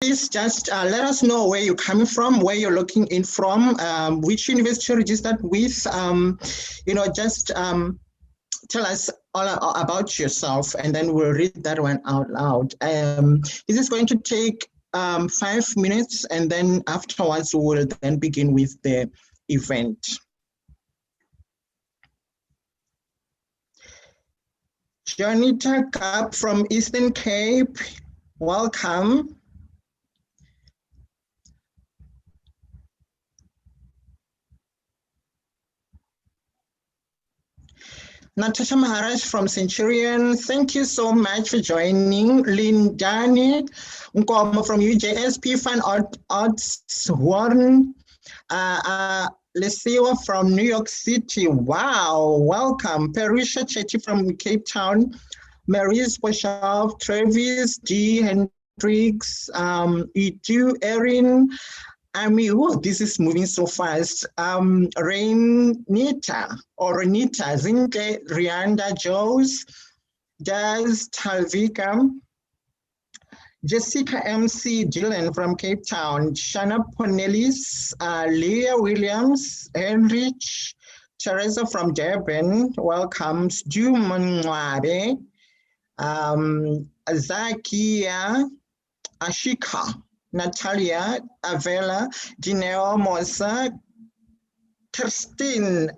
please just let us know where you're coming from, where you're looking in from, which university you registered with. Just tell us all about yourself, and then we'll read that one out loud. This is going to take 5 minutes, and then afterwards we'll then begin with the event. Jonita Kapp from Eastern Cape, welcome. Natasha Maharaj from Centurion, thank you so much for joining. Lindani Nkomo from UJSP, Fine Arts Warren. Lesiwa from New York City, wow, welcome. Perisha Chetty from Cape Town. Maurice Boshoff, Travis D. Hendricks, Edu Erin. This is moving so fast. Renita Zinte, Rianda Joes, Jazz Talvika, Jessica MC Dylan from Cape Town, Shana Ponelis, Leah Williams, Henrich, Teresa from Durban, welcome. Stu Manwabe, Zakia, Ashika, Natalia, Avela, Gineo Mosa, Kirstine,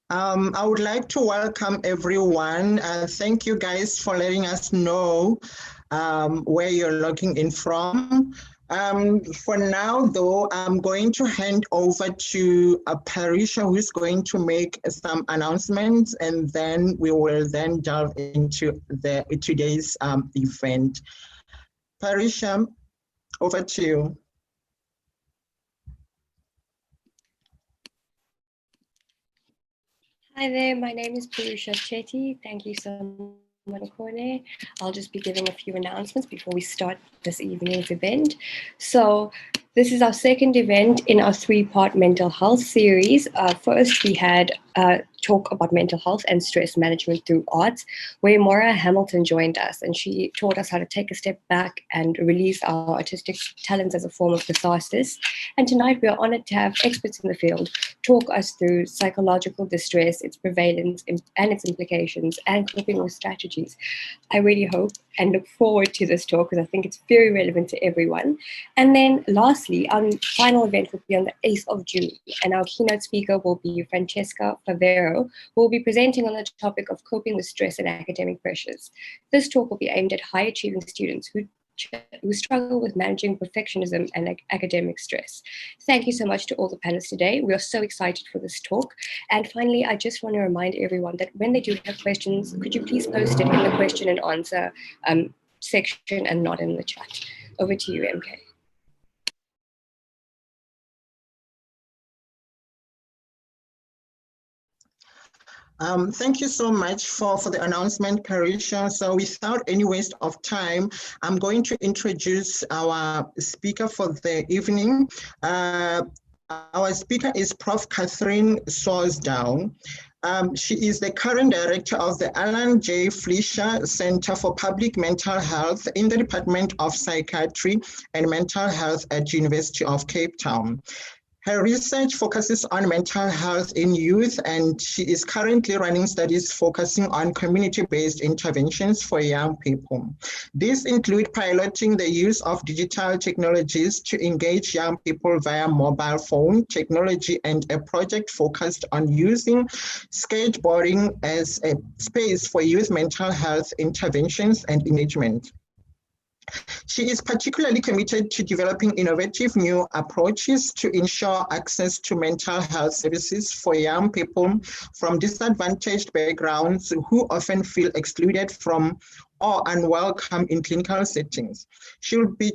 I would like to welcome everyone. Thank you guys for letting us know where you're logging in from. For now, though, I'm going to hand over to Parisha, who's going to make some announcements, and then we will then delve into today's event. Parisha, over to you. Hi there, my name is Purusha Chetty. Thank you so much, Kone. I'll just be giving a few announcements before we start this evening's event. So this is our second event in our 3-part mental health series. First, we had talk about mental health and stress management through arts, where Maura Hamilton joined us, and she taught us how to take a step back and release our artistic talents as a form of catharsis. And tonight we are honored to have experts in the field talk us through psychological distress, its prevalence and its implications, and coping with strategies. I really hope and look forward to this talk because I think it's very relevant to everyone. And then lastly, our final event will be on the 8th of June, and our keynote speaker will be Francesca Favero, who will be presenting on the topic of coping with stress and academic pressures. This talk will be aimed at high-achieving students who struggle with managing perfectionism and academic stress. Thank you so much to all the panelists today. We are so excited for this talk. And finally, I just want to remind everyone that when they do have questions, could you please post it in the question and answer section and not in the chat. Over to you, MK. Thank you so much for the announcement, Parisha. So without any waste of time, I'm going to introduce our speaker for the evening. Our speaker is Prof. Catherine Swordsdale. She is the current director of the Alan J. Fleischer Center for Public Mental Health in the Department of Psychiatry and Mental Health at University of Cape Town. Her research focuses on mental health in youth, and she is currently running studies focusing on community-based interventions for young people. These include piloting the use of digital technologies to engage young people via mobile phone technology, and a project focused on using skateboarding as a space for youth mental health interventions and engagement. She is particularly committed to developing innovative new approaches to ensure access to mental health services for young people from disadvantaged backgrounds who often feel excluded from or unwelcome in clinical settings. She'll be,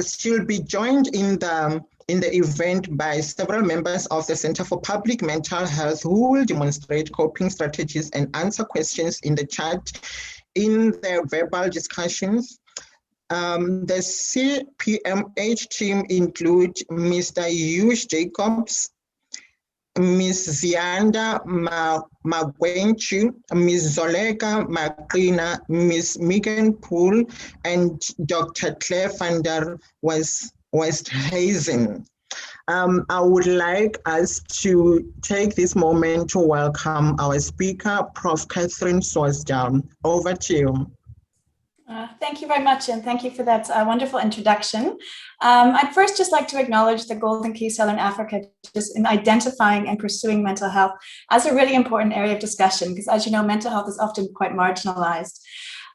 she'll be joined in the event by several members of the Center for Public Mental Health who will demonstrate coping strategies and answer questions in the chat in their verbal discussions. The CPMH team include Mr. Yush Jacobs, Ms. Zianda Magwenchu, Ms. Zoleka Makrina, Ms. Megan Poole, and Dr. Claire van der Westhuizen. I would like us to take this moment to welcome our speaker, Prof. Catherine Swordsdale. Over to you. Thank you very much, and thank you for that wonderful introduction. I'd first just like to acknowledge the golden key Southern Africa just in identifying and pursuing mental health as a really important area of discussion, because as you know, mental health is often quite marginalized.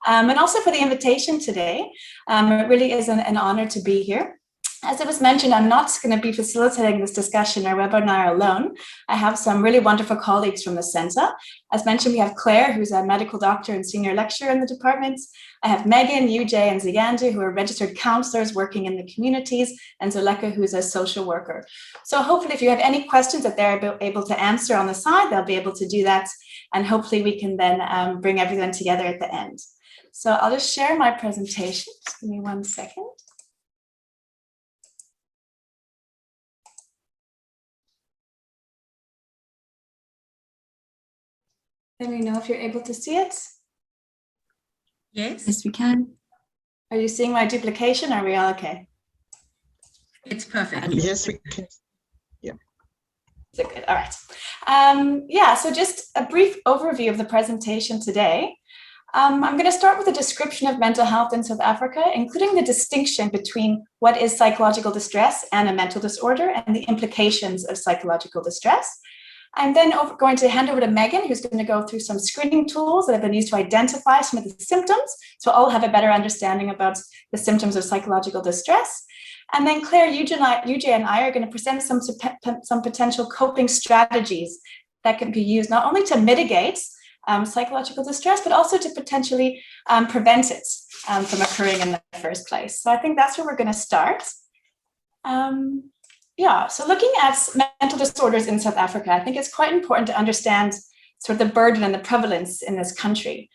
And also for the invitation today. It really is an honor to be here. As it was mentioned, I'm not going to be facilitating this discussion or webinar alone. I have some really wonderful colleagues from the center. As mentioned, we have Claire, who's a medical doctor and senior lecturer in the department. I have Megan, UJ, and Zigandu, who are registered counselors working in the communities, and Zoleka, who's a social worker. So hopefully if you have any questions that they're able to answer on the side, they'll be able to do that. And hopefully we can then bring everyone together at the end. So I'll just share my presentation. Just give me 1 second. Let me know if you're able to see it. Yes, we can. Are you seeing my duplication? Are we all okay? It's perfect. Yes, we can. Yeah. So good. All right. Yeah, so just a brief overview of the presentation today. I'm going to start with a description of mental health in South Africa, including the distinction between what is psychological distress and a mental disorder and the implications of psychological distress. I'm then going to hand over to Megan, who's going to go through some screening tools that have been used to identify some of the symptoms, so all have a better understanding about the symptoms of psychological distress. And then Claire, UJ, and I are going to present some potential coping strategies that can be used not only to mitigate psychological distress, but also to potentially prevent it from occurring in the first place. So I think that's where we're going to start. Yeah, so looking at mental disorders in South Africa, I think it's quite important to understand sort of the burden and the prevalence in this country.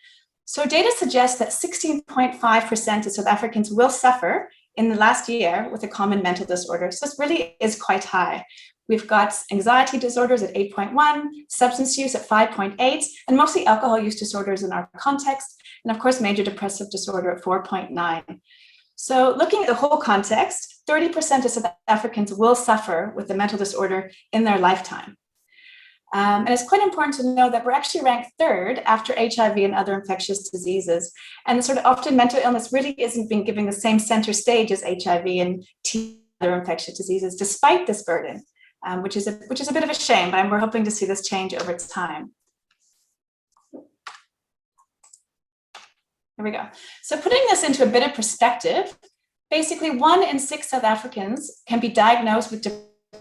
So data suggests that 16.5% of South Africans will suffer in the last year with a common mental disorder. So this really is quite high. We've got anxiety disorders at 8.1, substance use at 5.8, and mostly alcohol use disorders in our context, and of course, major depressive disorder at 4.9. So looking at the whole context, 30% of South Africans will suffer with a mental disorder in their lifetime. And it's quite important to know that we're actually ranked third after HIV and other infectious diseases. And sort of often mental illness really isn't being given the same center stage as HIV and other infectious diseases, despite this burden, which is a bit of a shame, but we're hoping to see this change over time. Here we go. So putting this into a bit of perspective, basically 1 in 6 South Africans can be diagnosed with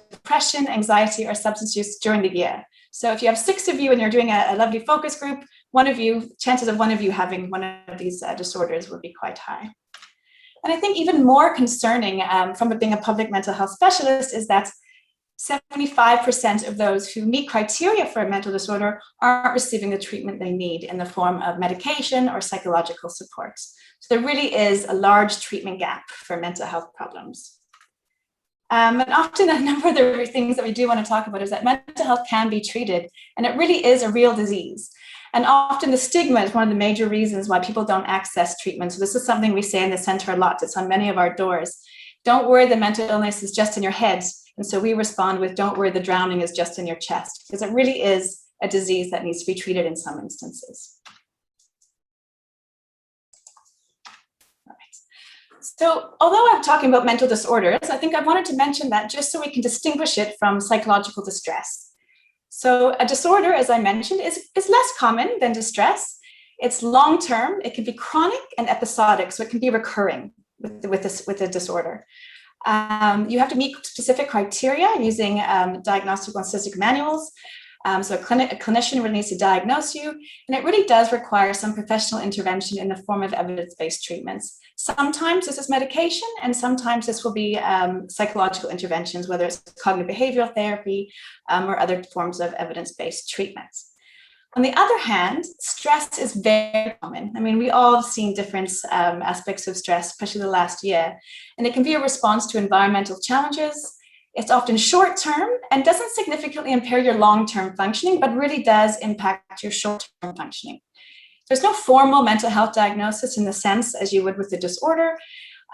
depression, anxiety, or substance use during the year. So if you have 6 of you and you're doing a lovely focus group, chances of one of you having one of these disorders would be quite high. And I think even more concerning from being a public mental health specialist is that 75% of those who meet criteria for a mental disorder aren't receiving the treatment they need in the form of medication or psychological support. So there really is a large treatment gap for mental health problems. And often a number of the things that we do want to talk about is that mental health can be treated, and it really is a real disease. And often the stigma is one of the major reasons why people don't access treatment. So this is something we say in the center a lot. It's on many of our doors. Don't worry, the mental illness is just in your head. And so we respond with, don't worry, the drowning is just in your chest, because it really is a disease that needs to be treated in some instances. All right. So although I'm talking about mental disorders, I think I wanted to mention that just so we can distinguish it from psychological distress. So a disorder, as I mentioned, is less common than distress. It's long-term, it can be chronic and episodic, so it can be recurring with a disorder. You have to meet specific criteria using diagnostic and statistic manuals. So a clinician really needs to diagnose you, and it really does require some professional intervention in the form of evidence-based treatments. Sometimes this is medication, and sometimes this will be psychological interventions, whether it's cognitive behavioral therapy or other forms of evidence-based treatments. On the other hand, stress is very common. I mean, we all have seen different aspects of stress, especially the last year, and it can be a response to environmental challenges. It's often short-term and doesn't significantly impair your long-term functioning, but really does impact your short-term functioning. There's no formal mental health diagnosis in the sense as you would with the disorder,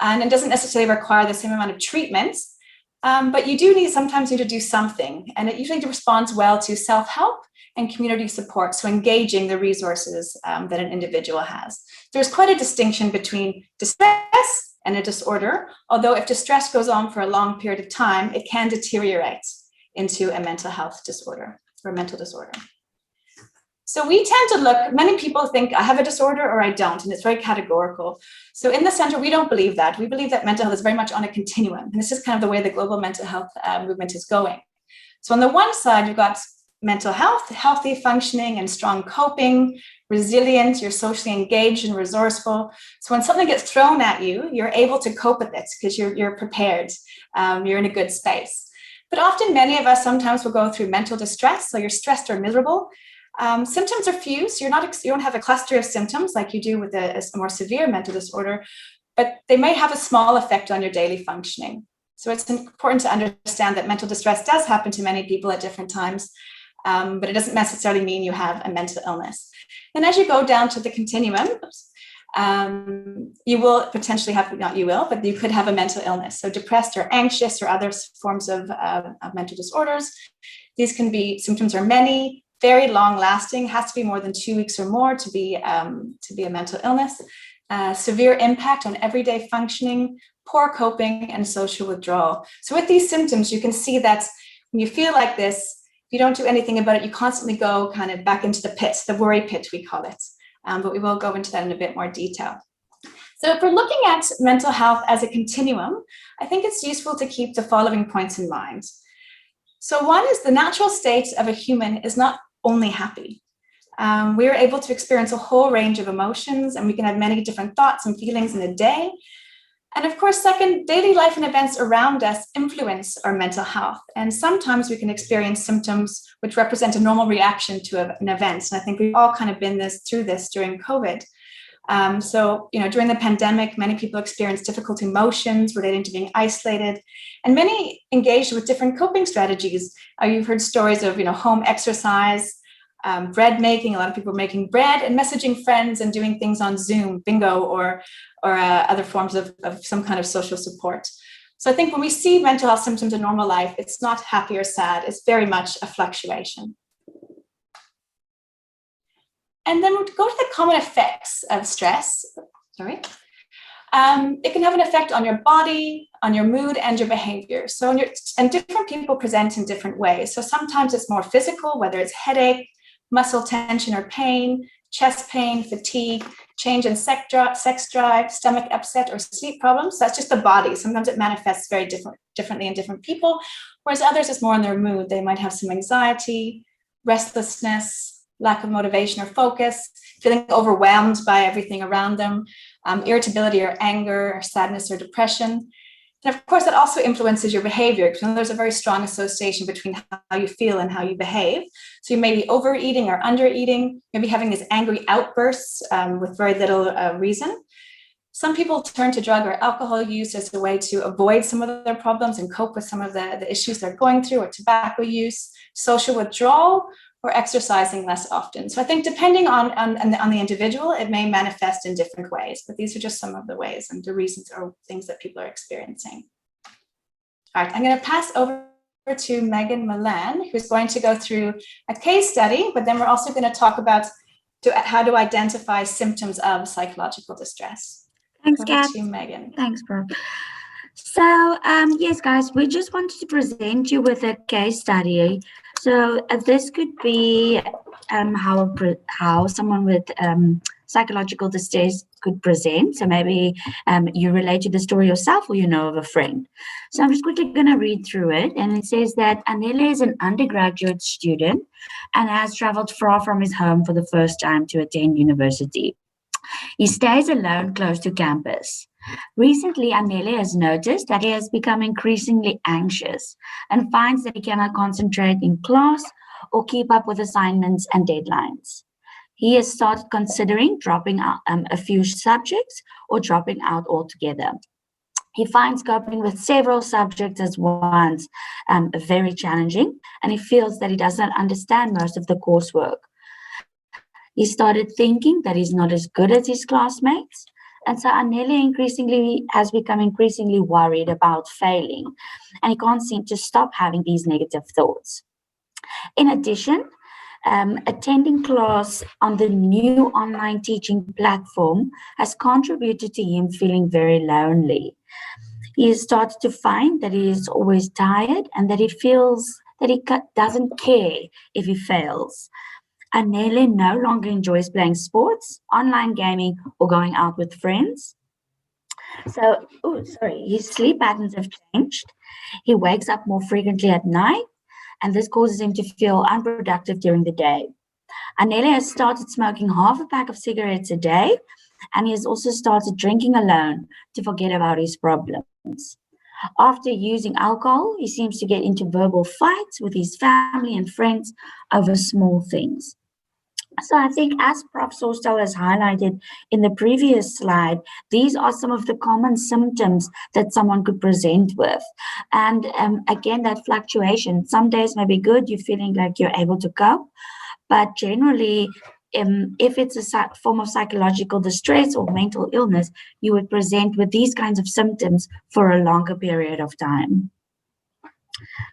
and it doesn't necessarily require the same amount of treatments, but you do sometimes need to do something, and it usually responds well to self-help and community support, so engaging the resources that an individual has. There's quite a distinction between distress and a disorder, although if distress goes on for a long period of time, it can deteriorate into a mental health disorder or a mental disorder. So we tend to look, many people think I have a disorder or I don't, and it's very categorical. So in the center, we don't believe that. We believe that mental health is very much on a continuum. And this is kind of the way the global mental health movement is going. So on the one side, you've got mental health, healthy functioning and strong coping, resilient, you're socially engaged and resourceful. So when something gets thrown at you, you're able to cope with it because you're prepared, you're in a good space. But often many of us sometimes will go through mental distress, so you're stressed or miserable. Symptoms are few, so you don't have a cluster of symptoms like you do with a more severe mental disorder, but they may have a small effect on your daily functioning. So it's important to understand that mental distress does happen to many people at different times, but it doesn't necessarily mean you have a mental illness. And as you go down to the continuum, you will potentially have, not you will, but you could have a mental illness. So depressed or anxious or other forms of mental disorders. These can be, symptoms are many, very long lasting, has to be more than 2 weeks or more to be a mental illness. Severe impact on everyday functioning, poor coping, and social withdrawal. So with these symptoms, you can see that when you feel like this, if you don't do anything about it, you constantly go kind of back into the pit, the worry pit, we call it. But we will go into that in a bit more detail. So if we're looking at mental health as a continuum, I think it's useful to keep the following points in mind. So one is the natural state of a human is not only happy. We are able to experience a whole range of emotions, and we can have many different thoughts and feelings in a day. And of course, second, daily life and events around us influence our mental health. And sometimes we can experience symptoms which represent a normal reaction to an event. And I think we've all kind of been through this during COVID. So, during the pandemic, many people experienced difficult emotions relating to being isolated, and many engaged with different coping strategies. You've heard stories of, home exercise, bread making. A lot of people are making bread and messaging friends and doing things on Zoom, bingo, or other forms of some kind of social support. So I think when we see mental health symptoms in normal life, it's not happy or sad. It's very much a fluctuation. And then we'll go to the common effects of stress. It can have an effect on your body, on your mood, and your behavior. So, and different people present in different ways. So sometimes it's more physical, whether it's headache, muscle tension or pain, chest pain, fatigue, change in sex drive, stomach upset, or sleep problems. So that's just the body. Sometimes it manifests very differently in different people, whereas others is more in their mood. They might have some anxiety, restlessness, lack of motivation or focus, feeling overwhelmed by everything around them, irritability or anger or sadness or depression. And of course, that also influences your behavior, because there's a very strong association between how you feel and how you behave. So you may be overeating or undereating, maybe having these angry outbursts with very little reason. Some people turn to drug or alcohol use as a way to avoid some of their problems and cope with some of the issues they're going through, or tobacco use, social withdrawal, or exercising less often. So I think depending on the individual, it may manifest in different ways, but these are just some of the ways and the reasons or things that people are experiencing. All right, I'm going to pass over to Megan Milan, who's going to go through a case study, but then we're also going to talk about how to identify symptoms of psychological distress. Thanks, Kat. To Megan. Thanks, Prof. So, yes, guys, we just wanted to present you with a case study. So this could be how someone with psychological distress could present. So maybe you relate to the story yourself, or you know of a friend. So I'm just quickly going to read through it. And it says that Anele is an undergraduate student and has traveled far from his home for the first time to attend university. He stays alone close to campus. Recently, Anele has noticed that he has become increasingly anxious and finds that he cannot concentrate in class or keep up with assignments and deadlines. He has started considering dropping out a few subjects or dropping out altogether. He finds coping with several subjects at once very challenging, and he feels that he doesn't understand most of the coursework. He started thinking that he's not as good as his classmates, and so Anele has become increasingly worried about failing, and he can't seem to stop having these negative thoughts. In addition, attending class on the new online teaching platform has contributed to him feeling very lonely. He has started to find that he is always tired and that he feels that he doesn't care if he fails. Anele no longer enjoys playing sports, online gaming, or going out with friends. So, his sleep patterns have changed. He wakes up more frequently at night, and this causes him to feel unproductive during the day. Anele has started smoking half a pack of cigarettes a day, and he has also started drinking alone to forget about his problems. After using alcohol, he seems to get into verbal fights with his family and friends over small things. So I think, as Prof. Swordsdale has highlighted in the previous slide, these are some of the common symptoms that someone could present with. And again, that fluctuation, some days may be good, you're feeling like you're able to cope, but generally, if it's a form of psychological distress or mental illness, you would present with these kinds of symptoms for a longer period of time.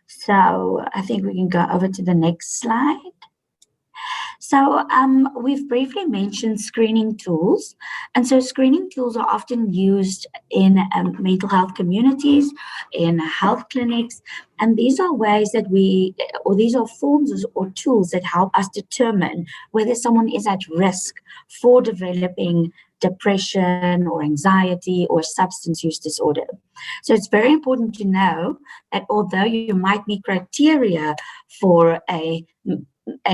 So I think we can go over to the next slide. So we've briefly mentioned screening tools. And so screening tools are often used in mental health communities, in health clinics. And these are ways that these are forms or tools that help us determine whether someone is at risk for developing depression or anxiety or substance use disorder. So it's very important to know that although you might meet criteria for a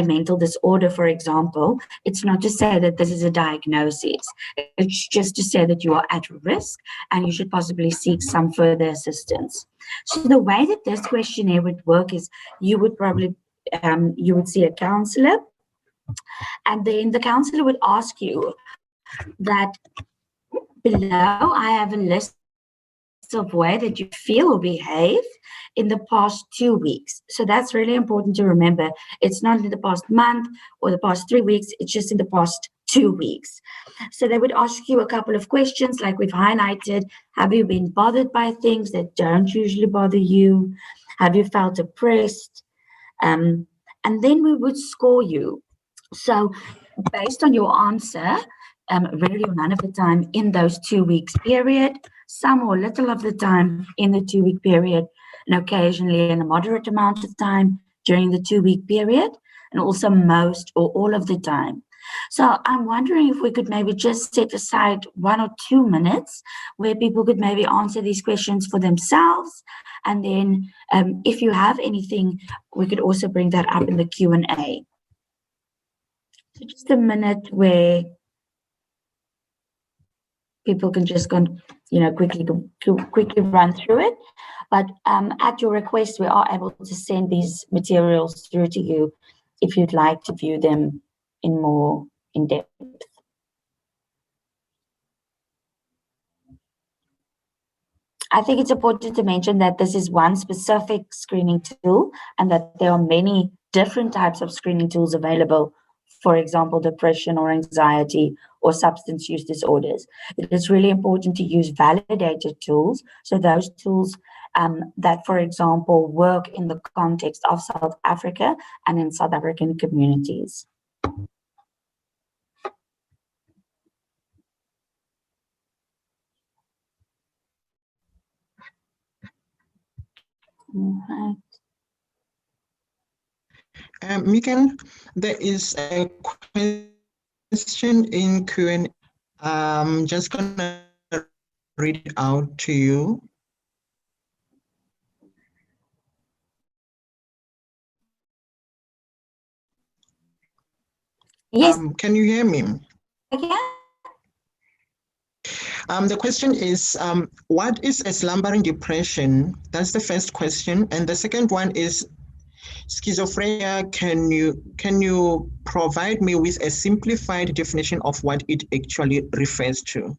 mental disorder, for example, it's not to say that this is a diagnosis. It's just to say that you are at risk and you should possibly seek some further assistance. So the way that this questionnaire would work is you would probably, you would see a counselor, and then the counselor would ask you that below I have a list of ways that you feel or behave in the past 2 weeks. So that's really important to remember. It's not in the past month or the past 3 weeks, it's just in the past 2 weeks. So they would ask you a couple of questions like we've highlighted. Have you been bothered by things that don't usually bother you? Have you felt depressed? And then we would score you. So based on your answer, really none of the time in those 2 weeks period, some or little of the time in the 2 week period, and occasionally in a moderate amount of time during the 2 week period, and also most or all of the time. So I'm wondering if we could maybe just set aside 1 or 2 minutes where people could maybe answer these questions for themselves. And then if you have anything, we could also bring that up in the Q&A. So just a minute where people can just go, quickly run through it. But at your request, we are able to send these materials through to you if you'd like to view them in depth. I think it's important to mention that this is one specific screening tool and that there are many different types of screening tools available, for example, depression or anxiety or substance use disorders. It is really important to use validated tools. So those tools that, for example, work in the context of South Africa and in South African communities. All right. Megan, there is a question in Q&A. I'm just going to read it out to you. Yes. Can you hear me? Yeah. The question is, what is a slumbering depression? That's the first question. And the second one is, schizophrenia, can you provide me with a simplified definition of what it actually refers to?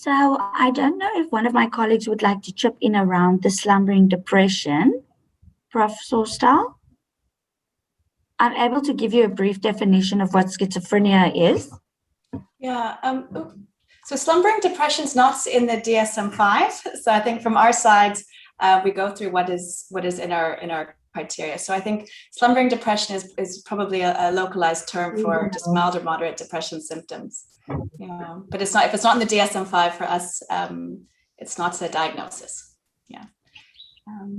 So I don't know if one of my colleagues would like to chip in around the slumbering depression. Prof. Swordsdale? I'm able to give you a brief definition of what schizophrenia is. Yeah. So slumbering depression is not in the DSM-5. So I think from our side, we go through what is in our criteria. So I think slumbering depression is probably a localized term for just mild or moderate depression symptoms. Yeah, but it's not, if it's not in the DSM-5 for us, it's not a diagnosis. Yeah.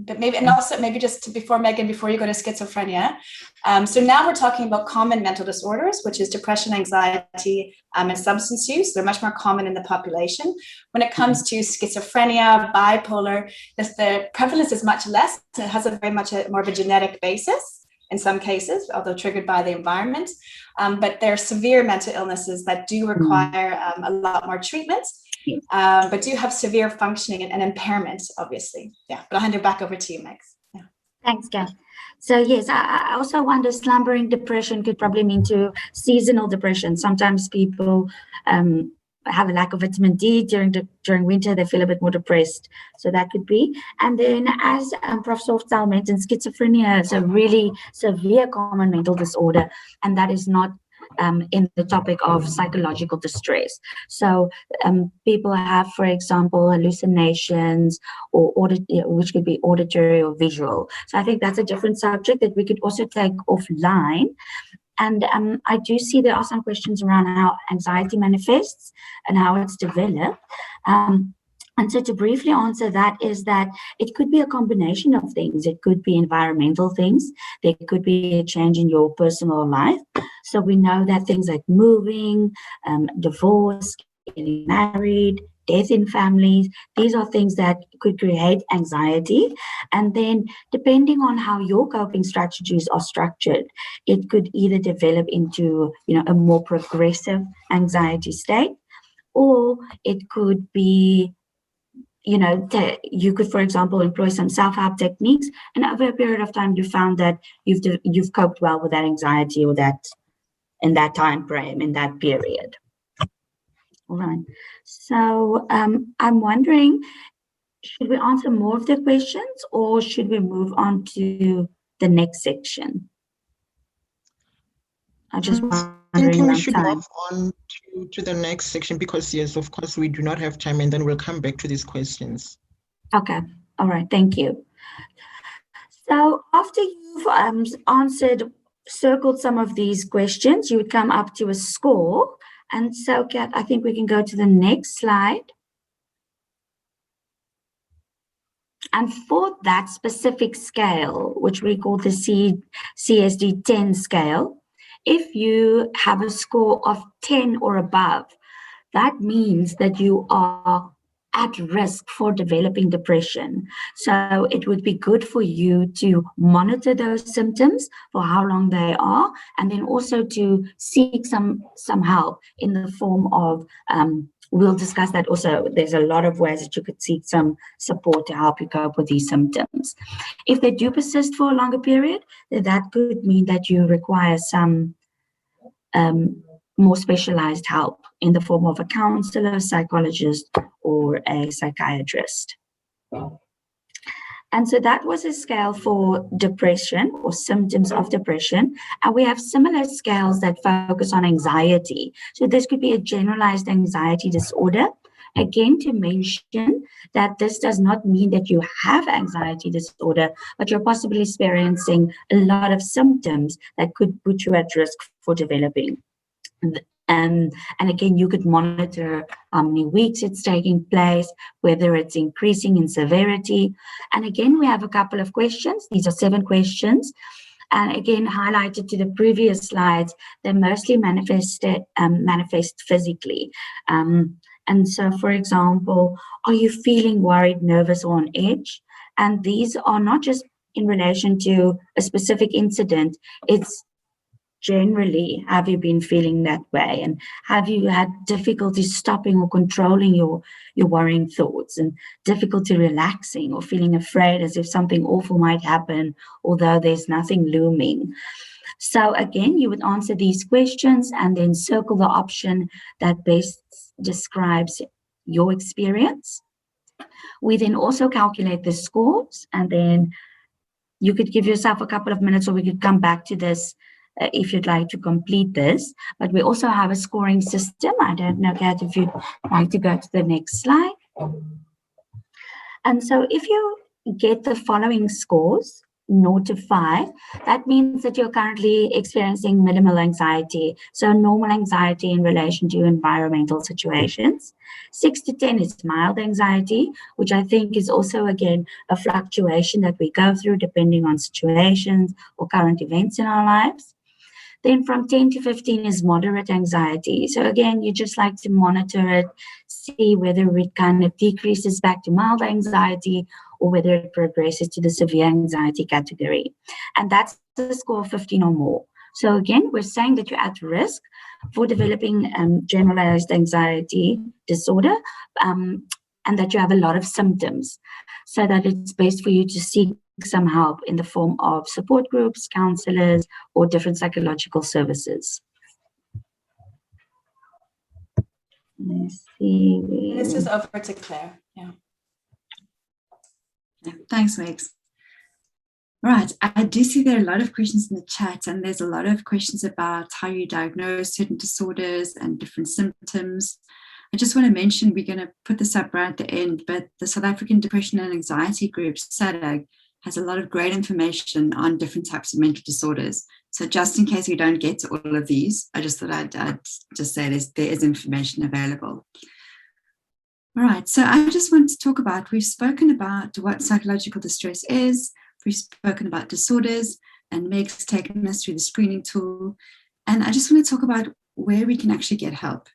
But maybe, and also maybe just before Megan, before you go to schizophrenia. So now we're talking about common mental disorders, which is depression, anxiety, and substance use. They're much more common in the population. When it comes to schizophrenia, bipolar, the prevalence is much less. It has a very much more of a genetic basis in some cases, although triggered by the environment. But they're severe mental illnesses that do require a lot more treatment. But do have severe functioning and impairment, obviously. Yeah, but I'll hand it back over to you, Megs. Yeah. Thanks, Gav. So yes, I also wonder slumbering depression could probably mean to seasonal depression. Sometimes people have a lack of vitamin D during winter, they feel a bit more depressed. So that could be. And then as Prof. Swordsdale mentioned, schizophrenia is a really severe common mental disorder, and that is not in the topic of psychological distress. So people have, for example, hallucinations or which could be auditory or visual. So I think that's a different subject that we could also take offline. And I do see there are some questions around how anxiety manifests and how it's developed. And so to briefly answer that is that it could be a combination of things. It could be environmental things. There could be a change in your personal life. So we know that things like moving, divorce, getting married, death in families, these are things that could create anxiety. And then depending on how your coping strategies are structured, it could either develop into, a more progressive anxiety state, or it could be you could, for example, employ some self-help techniques, and over a period of time, you found that you've coped well with that anxiety or that in that time frame, in that period. All right. So I'm wondering, should we answer more of the questions, or should we move on to the next section? I just thinking we should move on to the next section because, yes, of course, we do not have time, and then we'll come back to these questions. Okay. All right. Thank you. So after you've circled some of these questions, you would come up to a score. And so, Kat, I think we can go to the next slide. And for that specific scale, which we call the CSD-10 scale, if you have a score of 10 or above, that means that you are at risk for developing depression. So it would be good for you to monitor those symptoms for how long they are, and then also to seek some help in the form of, we'll discuss that also. There's a lot of ways that you could seek some support to help you cope with these symptoms. If they do persist for a longer period, then that could mean that you require some more specialized help in the form of a counselor, psychologist, or a psychiatrist. And so that was a scale for depression or symptoms of depression. And we have similar scales that focus on anxiety. So this could be a generalized anxiety disorder. Again, to mention that this does not mean that you have anxiety disorder, but you're possibly experiencing a lot of symptoms that could put you at risk for developing. And again, you could monitor how many weeks it's taking place, whether it's increasing in severity. And again, we have a couple of questions. These are 7 questions. And again, highlighted to the previous slides, they mostly manifest physically. And so, for example, are you feeling worried, nervous, or on edge? And these are not just in relation to a specific incident. It's generally, have you been feeling that way? And have you had difficulty stopping or controlling your worrying thoughts, and difficulty relaxing or feeling afraid as if something awful might happen, although there's nothing looming? So again, you would answer these questions and then circle the option that best describes your experience. We then also calculate the scores, and then you could give yourself a couple of minutes, or we could come back to this if you'd like to complete this. But we also have a scoring system. I don't know, Kat, if you'd like to go to the next slide. And so if you get the following scores, 0 to 5, that means that you're currently experiencing minimal anxiety. So normal anxiety in relation to environmental situations. 6 to 10 is mild anxiety, which I think is also, again, a fluctuation that we go through depending on situations or current events in our lives. Then from 10 to 15 is moderate anxiety. So again, you just like to monitor it, see whether it kind of decreases back to mild anxiety or whether it progresses to the severe anxiety category. And that's the score of 15 or more. So again, we're saying that you're at risk for developing generalized anxiety disorder, and that you have a lot of symptoms, so that it's best for you to seek some help in the form of support groups, counselors, or different psychological services. Let's see. This is over to Claire. Yeah. Thanks, Megs. Right, I do see there are a lot of questions in the chat, and there's a lot of questions about how you diagnose certain disorders and different symptoms. I just want to mention, we're going to put this up right at the end, but the South African Depression and Anxiety Group, SADAG, has a lot of great information on different types of mental disorders. So just in case we don't get to all of these, I just thought I'd just say there is information available. All right, so I just want to talk about, we've spoken about what psychological distress is, we've spoken about disorders, and Meg's taken us through the screening tool. And I just want to talk about where we can actually get help.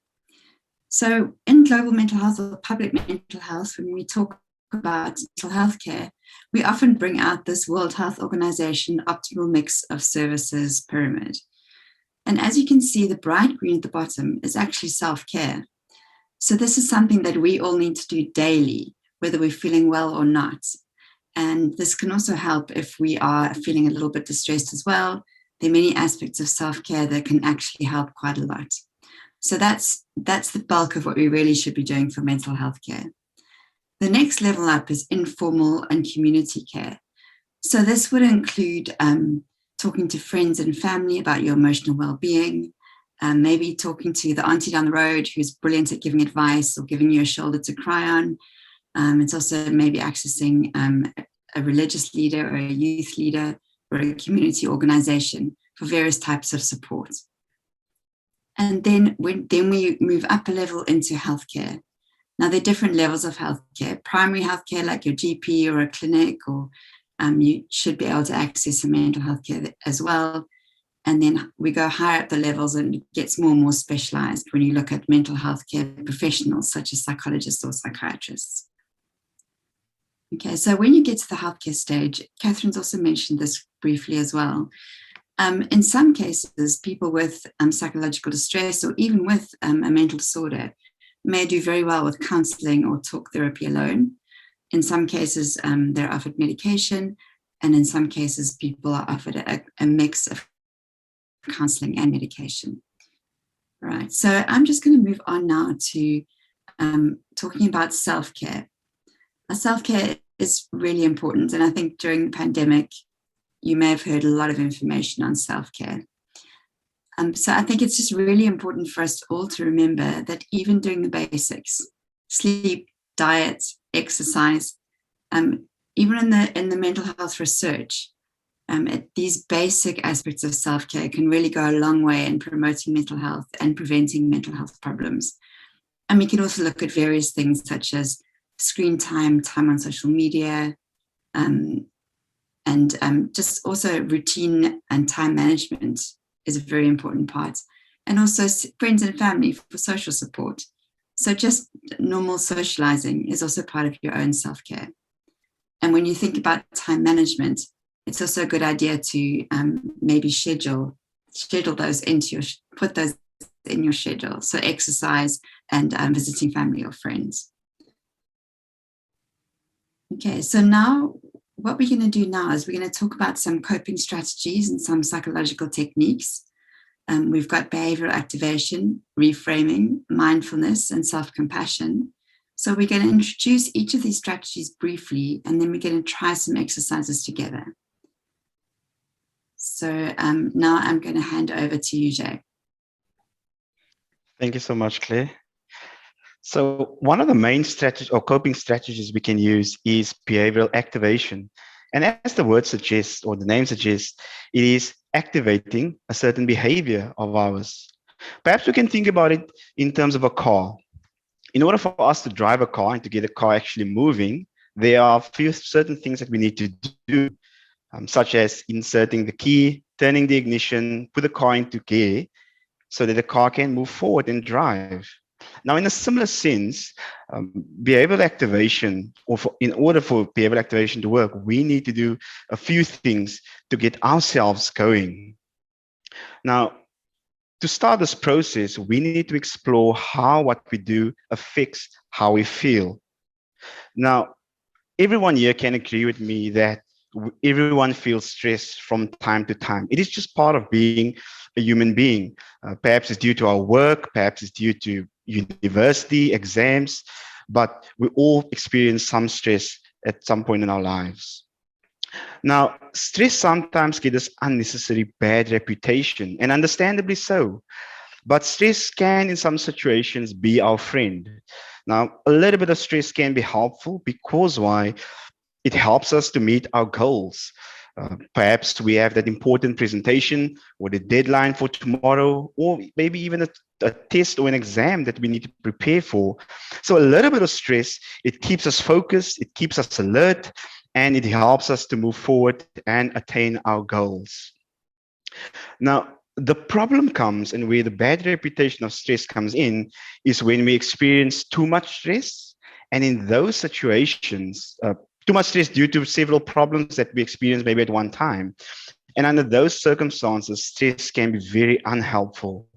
So in global mental health or public mental health, when we talk about mental health care, we often bring out this World Health Organization optimal mix of services pyramid. And as you can see, the bright green at the bottom is actually self-care. So this is something that we all need to do daily, whether we're feeling well or not. And this can also help if we are feeling a little bit distressed as well. There are many aspects of self-care that can actually help quite a lot. So that's the bulk of what we really should be doing for mental health care. The next level up is informal and community care. So this would include talking to friends and family about your emotional well-being, maybe talking to the auntie down the road who's brilliant at giving advice or giving you a shoulder to cry on. It's also maybe accessing a religious leader or a youth leader or a community organization for various types of support. And then we move up a level into healthcare. Now, there are different levels of healthcare. Primary healthcare, like your GP or a clinic, or you should be able to access some mental health care as well. And then we go higher up the levels, and it gets more and more specialized when you look at mental health care professionals, such as psychologists or psychiatrists. Okay, so when you get to the healthcare stage, Catherine's also mentioned this briefly as well. In some cases, people with psychological distress or even with a mental disorder may do very well with counseling or talk therapy alone. In some cases, they're offered medication, and in some cases, people are offered a mix of counseling and medication. All right, so I'm just going to move on now to talking about self-care. Self-care is really important, and I think during the pandemic, you may have heard a lot of information on self-care. So I think it's just really important for us all to remember that even doing the basics, sleep, diet, exercise, even in the mental health research, these basic aspects of self-care can really go a long way in promoting mental health and preventing mental health problems. And we can also look at various things such as screen time, time on social media, and just also routine and time management is a very important part. And also friends and family for social support. So just normal socializing is also part of your own self-care. And when you think about time management, it's also a good idea to maybe schedule those put those in your schedule. So exercise and visiting family or friends. Okay, so now what we're going to do now is we're going to talk about some coping strategies and some psychological techniques. We've got behavioral activation, reframing, mindfulness, and self-compassion. So we're going to introduce each of these strategies briefly, and then we're going to try some exercises together. So now I'm going to hand over to you, Jay. Thank you so much, Claire. So one of the main strategies or coping strategies we can use is behavioral activation. And as the word suggests, or the name suggests, it is activating a certain behavior of ours. Perhaps we can think about it in terms of a car. In order for us to drive a car and to get a car actually moving, there are a few certain things that we need to do, such as inserting the key, turning the ignition, put the car into gear, so that the car can move forward and drive. Now, in a similar sense, behavioral activation, in order for behavioral activation to work, we need to do a few things to get ourselves going. Now, to start this process, we need to explore how what we do affects how we feel. Now, everyone here can agree with me that everyone feels stressed from time to time. It is just part of being a human being. Perhaps it's due to our work, perhaps it's due to university, exams, but we all experience some stress at some point in our lives. Now, stress sometimes gives us unnecessary bad reputation, and understandably so. But stress can, in some situations, be our friend. Now, a little bit of stress can be helpful because why? It helps us to meet our goals. Perhaps we have that important presentation or the deadline for tomorrow, or maybe even a test or an exam that we need to prepare for. So a little bit of stress, it keeps us focused, it keeps us alert, and it helps us to move forward and attain our goals. Now, the problem comes, and where the bad reputation of stress comes in, is when we experience too much stress. And in those situations, too much stress due to several problems that we experience maybe at one time. And under those circumstances, stress can be very unhelpful.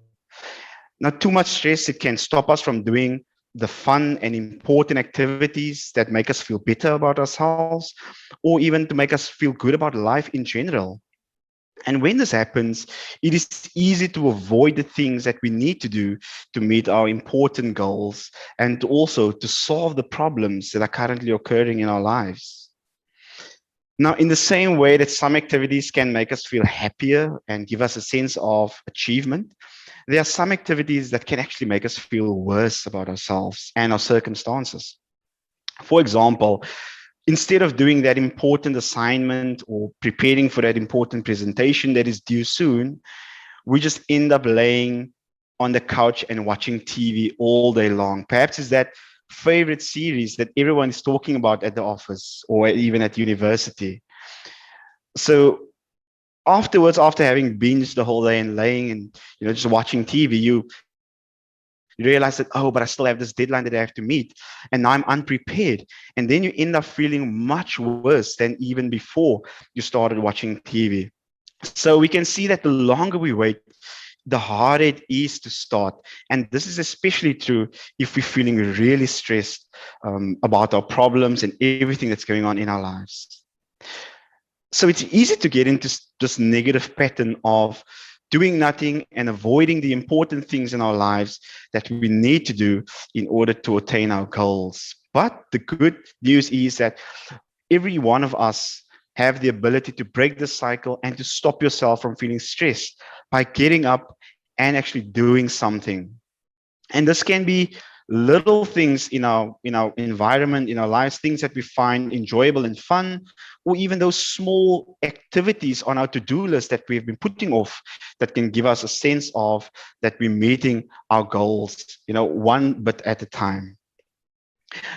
Now, too much stress, it can stop us from doing the fun and important activities that make us feel better about ourselves, or even to make us feel good about life in general. And when this happens, it is easy to avoid the things that we need to do to meet our important goals, and also to solve the problems that are currently occurring in our lives. Now, in the same way that some activities can make us feel happier and give us a sense of achievement, there are some activities that can actually make us feel worse about ourselves and our circumstances. For example, instead of doing that important assignment or preparing for that important presentation that is due soon, we just end up laying on the couch and watching TV all day long. Perhaps it's that favorite series that everyone is talking about at the office or even at university. So afterwards, after having binged the whole day and laying and just watching TV, you realize that, oh, but I still have this deadline that I have to meet, and now I'm unprepared. And then you end up feeling much worse than even before you started watching TV. So we can see that the longer we wait, the harder it is to start. And this is especially true if we're feeling really stressed about our problems and everything that's going on in our lives. So it's easy to get into this negative pattern of doing nothing and avoiding the important things in our lives that we need to do in order to attain our goals. But the good news is that every one of us have the ability to break the cycle and to stop yourself from feeling stressed by getting up and actually doing something. And this can be little things in our environment, in our lives, things that we find enjoyable and fun, or even those small activities on our to-do list that we've been putting off that can give us a sense of that we're meeting our goals, one bit at a time.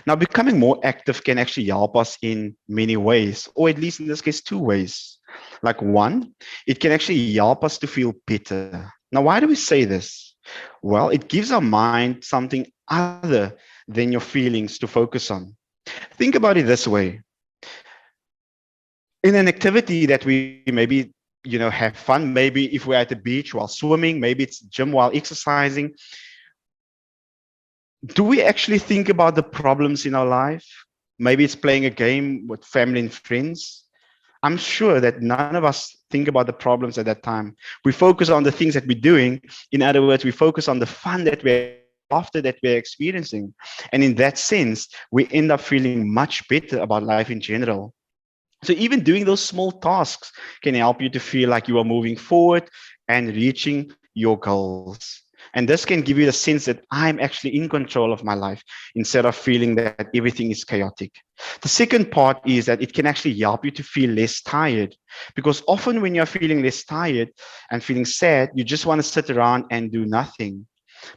Now, becoming more active can actually help us in many ways, or at least in this case, two ways. Like one, it can actually help us to feel better. Now, why do we say this? Well, it gives our mind something other than your feelings to focus on. Think about it this way. In an activity that we maybe, have fun, maybe if we're at the beach while swimming, maybe it's gym while exercising, do we actually think about the problems in our life? Maybe it's playing a game with family and friends. I'm sure that none of us think about the problems at that time. We focus on the things that we're doing. In other words, we focus on the fun that we're laughter that we're experiencing. And in that sense, we end up feeling much better about life in general. So even doing those small tasks can help you to feel like you are moving forward and reaching your goals. And this can give you the sense that I'm actually in control of my life instead of feeling that everything is chaotic. The second part is that it can actually help you to feel less tired, because often when you're feeling less tired and feeling sad, you just want to sit around and do nothing.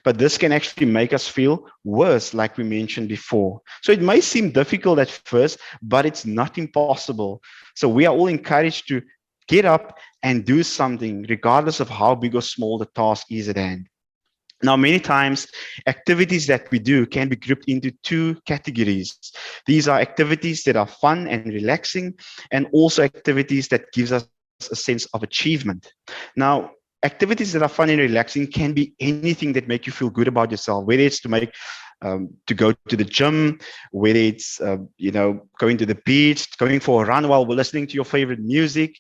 But this can actually make us feel worse, like we mentioned before. So it may seem difficult at first, but it's not impossible. So we are all encouraged to get up and do something, regardless of how big or small the task is at hand. Now, many times, activities that we do can be grouped into two categories. These are activities that are fun and relaxing, and also activities that gives us a sense of achievement. Now, activities that are fun and relaxing can be anything that make you feel good about yourself, whether it's to go to the gym, whether it's going to the beach, going for a run while we're listening to your favorite music.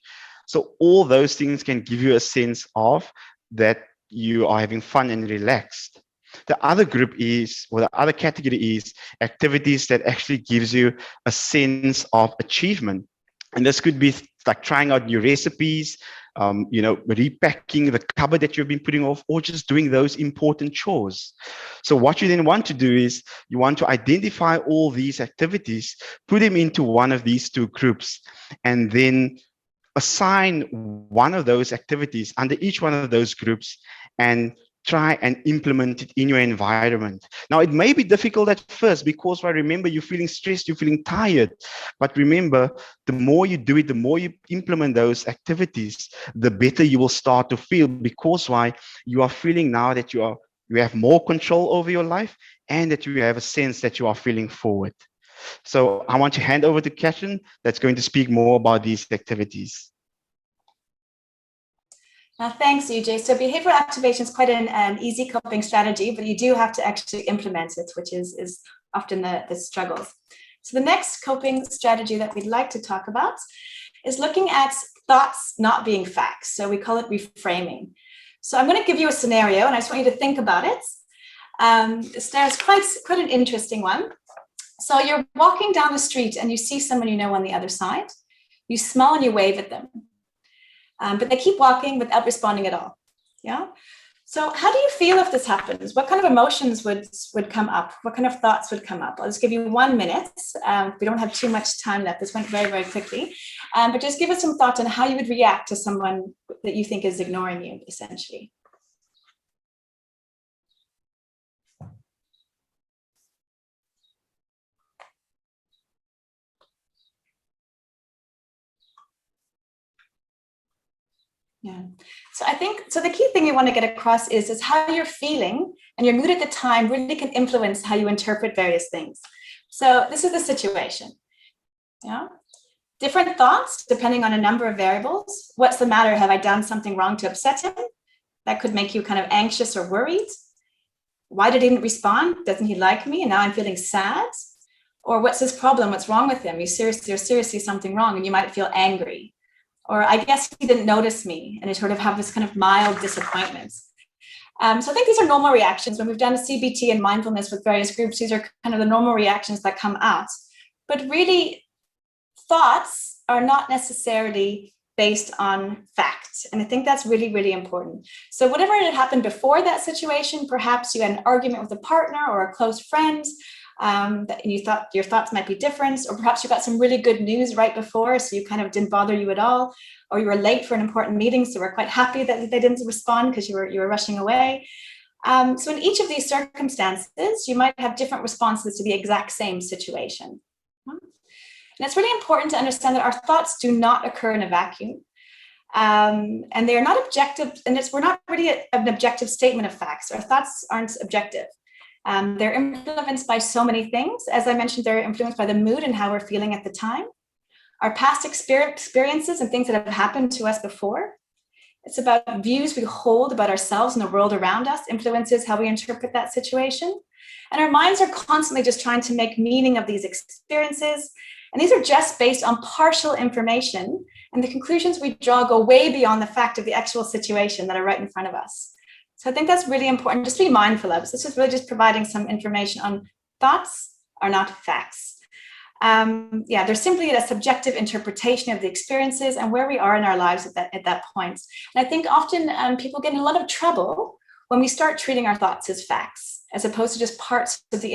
So all those things can give you a sense of that you are having fun and relaxed. The other group is, or the other category is activities that actually gives you a sense of achievement. And this could be like trying out new recipes, repacking the cupboard that you've been putting off, or just doing those important chores. So what you then want to do is you want to identify all these activities, put them into one of these two groups, and then assign one of those activities under each one of those groups and try and implement it in your environment. Now, it may be difficult at first because remember, you're feeling stressed, you're feeling tired. But remember, the more you do it, the more you implement those activities, the better you will start to feel, because you are feeling now that you have more control over your life and that you have a sense that you are feeling forward. So I want to hand over to Catherine that's going to speak more about these activities. Thanks, UJ. So behavioral activation is quite an easy coping strategy, but you do have to actually implement it, which is often the struggles. So the next coping strategy that we'd like to talk about is looking at thoughts not being facts. So we call it reframing. So I'm going to give you a scenario, and I just want you to think about it. The scenario is quite an interesting one. So you're walking down the street and you see someone you know on the other side. You smile and you wave at them. But they keep walking without responding at all. Yeah. So how do you feel if this happens? What kind of emotions would come up? What kind of thoughts would come up? I'll just give you 1 minute. We don't have too much time left. This went very, very quickly. But just give us some thoughts on how you would react to someone that you think is ignoring you, essentially. Yeah. So I think, the key thing you want to get across is how you're feeling and your mood at the time really can influence how you interpret various things. So this is the situation. Yeah. Different thoughts depending on a number of variables. What's the matter? Have I done something wrong to upset him? That could make you kind of anxious or worried. Why did he didn't respond? Doesn't he like me? And now I'm feeling sad. Or what's his problem? What's wrong with him? There's seriously something wrong, and you might feel angry. Or I guess he didn't notice me, and I sort of have this kind of mild disappointment. So I think these are normal reactions. When we've done a CBT and mindfulness with various groups, these are kind of the normal reactions that come out. But really, thoughts are not necessarily based on facts. And I think that's really, really important. So whatever had happened before that situation, perhaps you had an argument with a partner or a close friend, that you thought your thoughts might be different, or perhaps you got some really good news right before, so you kind of didn't bother you at all, or you were late for an important meeting, so we're quite happy that they didn't respond because you were rushing away. So in each of these circumstances, you might have different responses to the exact same situation. And it's really important to understand that our thoughts do not occur in a vacuum. And they are not objective, and we're not really an objective statement of facts. Our thoughts aren't objective. They're influenced by so many things. As I mentioned, they're influenced by the mood and how we're feeling at the time, our past experiences and things that have happened to us before. It's about views we hold about ourselves and the world around us influences how we interpret that situation. And our minds are constantly just trying to make meaning of these experiences. And these are just based on partial information. And the conclusions we draw go way beyond the fact of the actual situation that are right in front of us. So I think that's really important. Just be mindful of. So this is really just providing some information on thoughts are not facts. They're simply a subjective interpretation of the experiences and where we are in our lives at that point. And I think often people get in a lot of trouble when we start treating our thoughts as facts, as opposed to just parts of the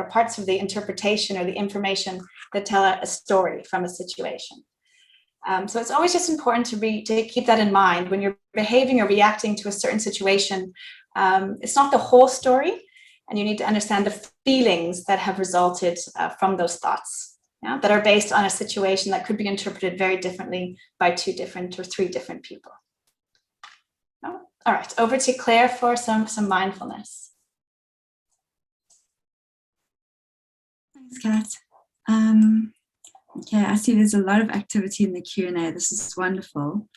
parts of the interpretation or the information that tell a story from a situation. So it's always just important to keep that in mind when you're behaving or reacting to a certain situation. It's not the whole story, and you need to understand the feelings that have resulted from those thoughts, that are based on a situation that could be interpreted very differently by 2 different or 3 different people. All right, over to Claire for some mindfulness. Thanks, Kat. Okay, I see there's a lot of activity in the Q&A. This is wonderful.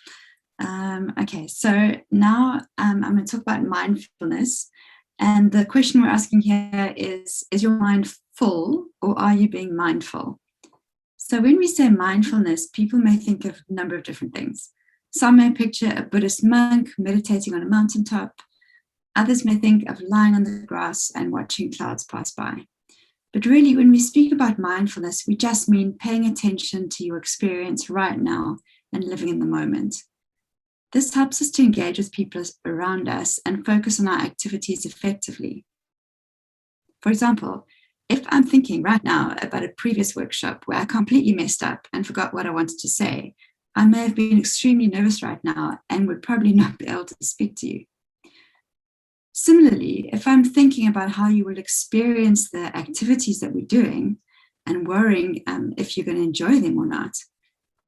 Okay, so now I'm going to talk about mindfulness. And the question we're asking here is your mind full, or are you being mindful? So when we say mindfulness, people may think of a number of different things. Some may picture a Buddhist monk meditating on a mountaintop. Others may think of lying on the grass and watching clouds pass by. But really, when we speak about mindfulness, we just mean paying attention to your experience right now and living in the moment. This helps us to engage with people around us and focus on our activities effectively. For example, if I'm thinking right now about a previous workshop where I completely messed up and forgot what I wanted to say, I may have been extremely nervous right now and would probably not be able to speak to you. Similarly, if I'm thinking about how you will experience the activities that we're doing and worrying if you're going to enjoy them or not,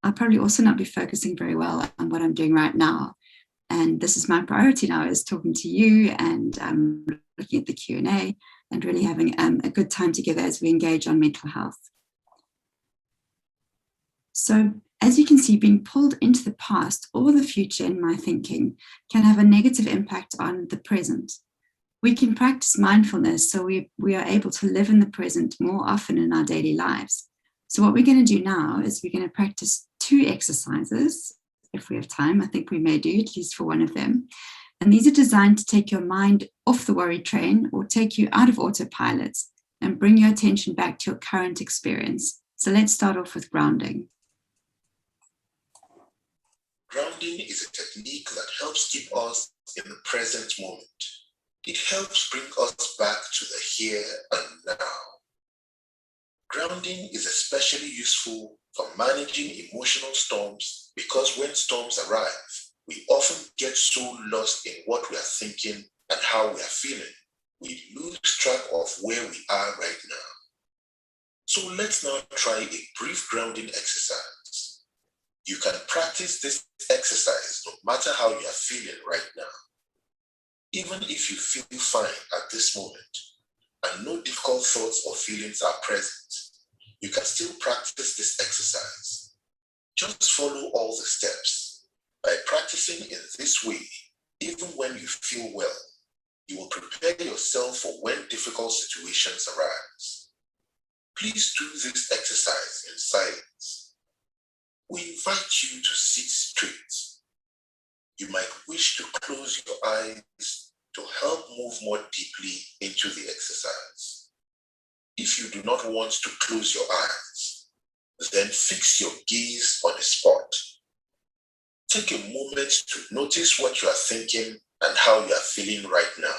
I'll probably also not be focusing very well on what I'm doing right now. And this is my priority now, is talking to you and looking at the Q&A and really having a good time together as we engage on mental health. So as you can see, being pulled into the past or the future in my thinking can have a negative impact on the present. We can practice mindfulness so we are able to live in the present more often in our daily lives. So what we're going to do now is we're going to practice 2 exercises. If we have time, I think we may do at least for one of them. And these are designed to take your mind off the worry train or take you out of autopilot and bring your attention back to your current experience. So let's start off with grounding. Grounding is a technique that helps keep us in the present moment. It helps bring us back to the here and now. Grounding is especially useful for managing emotional storms because when storms arrive, we often get so lost in what we are thinking and how we are feeling, we lose track of where we are right now. So let's now try a brief grounding exercise. You can practice this exercise no matter how you are feeling right now. Even if you feel fine at this moment and no difficult thoughts or feelings are present, you can still practice this exercise. Just follow all the steps. By practicing in this way, even when you feel well, you will prepare yourself for when difficult situations arise. Please do this exercise in silence. We invite you to sit straight. You might wish to close your eyes to help move more deeply into the exercise. If you do not want to close your eyes, then fix your gaze on a spot. Take a moment to notice what you are thinking and how you are feeling right now.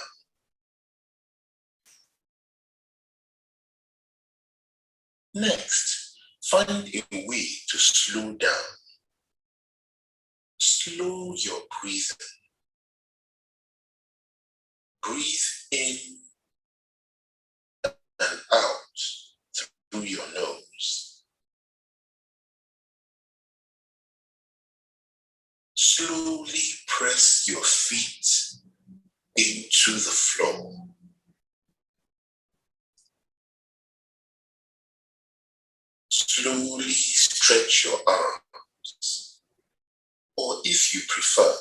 Next, find a way to slow down. Slow your breathing. Breathe in and out through your nose. Slowly press your feet into the floor. Slowly stretch your arms, or if you prefer,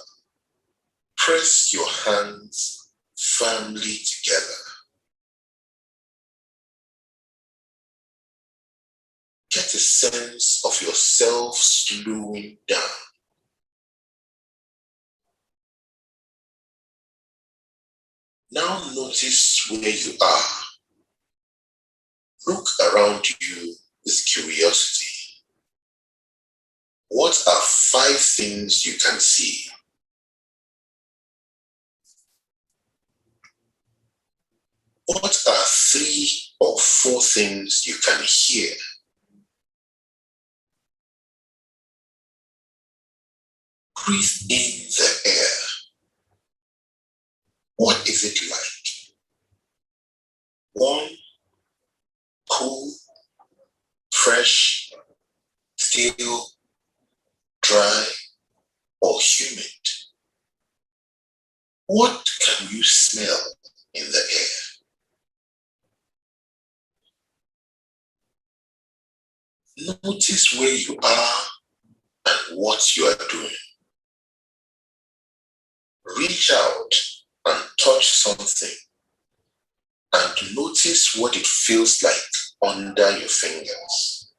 press your hands firmly together. Get a sense of yourself slowing down. Now notice where you are. Look around you with curiosity. What are 5 things you can see? What are 3 or 4 things you can hear? Breathe in the air. What is it like? Warm, cool, fresh, stale, dry, or humid? What can you smell in the air? Notice where you are and what you are doing. Reach out and touch something and notice what it feels like under your fingers.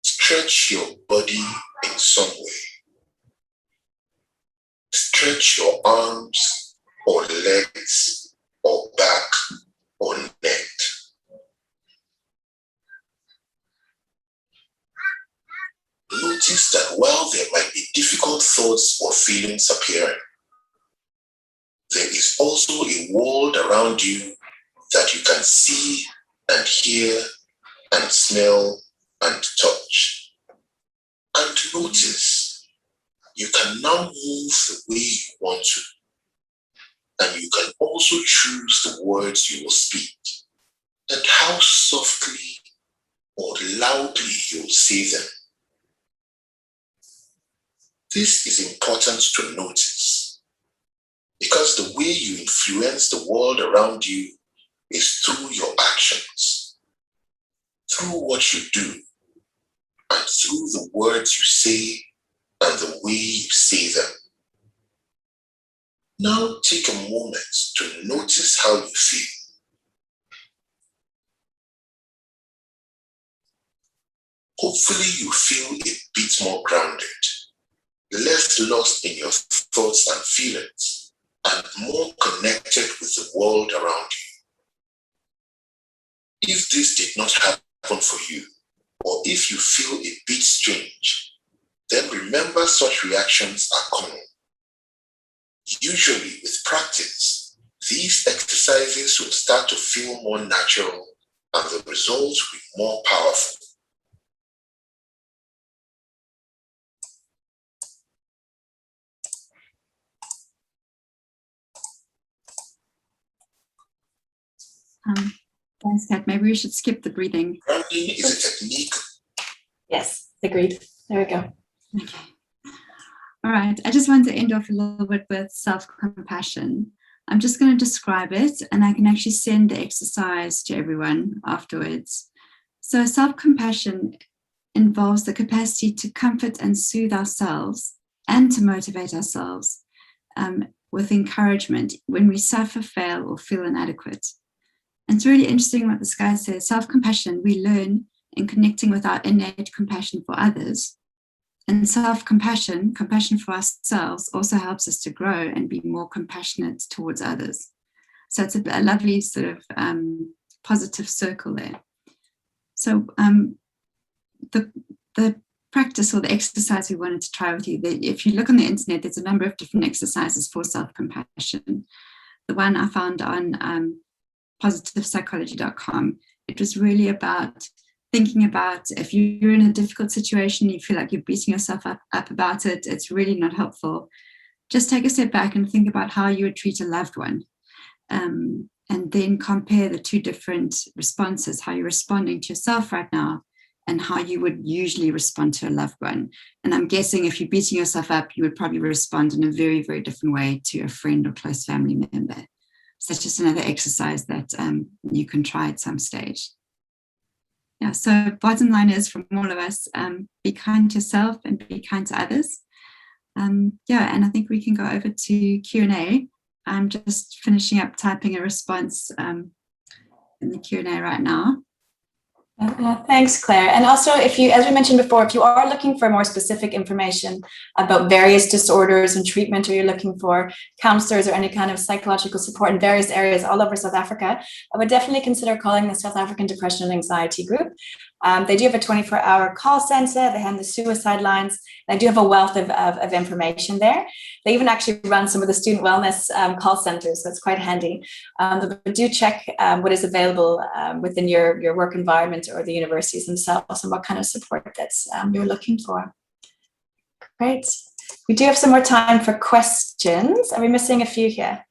Stretch your body in some way. Stretch your arms or legs or back or neck. Notice that while there might be difficult thoughts or feelings appearing, there is also a world around you that you can see and hear and smell and touch. And notice you can now move the way you want to. And you can also choose the words you will speak and how softly or loudly you will say them. This is important to notice because the way you influence the world around you is through your actions, through what you do, and through the words you say and the way you say them. Now take a moment to notice how you feel. Hopefully you feel a bit more grounded, less lost in your thoughts and feelings, and more connected with the world around you. If this did not happen for you, or if you feel a bit strange, then remember such reactions are common. Usually with practice, these exercises will start to feel more natural and the results will be more powerful. Thanks, Kat. Maybe we should skip the breathing. Grounding is a technique. Yes, agreed. There we go. Okay. All right. I just want to end off a little bit with self-compassion. I'm just going to describe it, and I can actually send the exercise to everyone afterwards. So self-compassion involves the capacity to comfort and soothe ourselves and to motivate ourselves with encouragement when we suffer, fail, or feel inadequate. And it's really interesting what this guy says. Self-compassion, we learn in connecting with our innate compassion for others. And self-compassion, compassion for ourselves, also helps us to grow and be more compassionate towards others. So it's a lovely sort of positive circle there. So the practice or the exercise we wanted to try with you, if you look on the internet, there's a number of different exercises for self-compassion. The one I found on positivepsychology.com, it was really about thinking about if you're in a difficult situation, you feel like you're beating yourself up about it, it's really not helpful. Just take a step back and think about how you would treat a loved one. And then compare the two different responses, how you're responding to yourself right now and how you would usually respond to a loved one. And I'm guessing if you're beating yourself up, you would probably respond in a very, very different way to a friend or close family member. So that's just another exercise that you can try at some stage. Yeah, so bottom line is from all of us, be kind to yourself and be kind to others. Yeah, and I think we can go over to Q&A. I'm just finishing up typing a response in the Q&A right now. Thanks, Claire. And also, if you, as we mentioned before, if you are looking for more specific information about various disorders and treatment, or you're looking for counselors or any kind of psychological support in various areas all over South Africa, I would definitely consider calling the South African Depression and Anxiety Group. They do have a 24-hour call center. They have the suicide lines. They do have a wealth of information there. They even actually run some of the student wellness call centers, so it's quite handy. But do check what is available within your work environment or the universities themselves, and what kind of support that's you're looking for. Great. We do have some more time for questions. Are we missing a few here?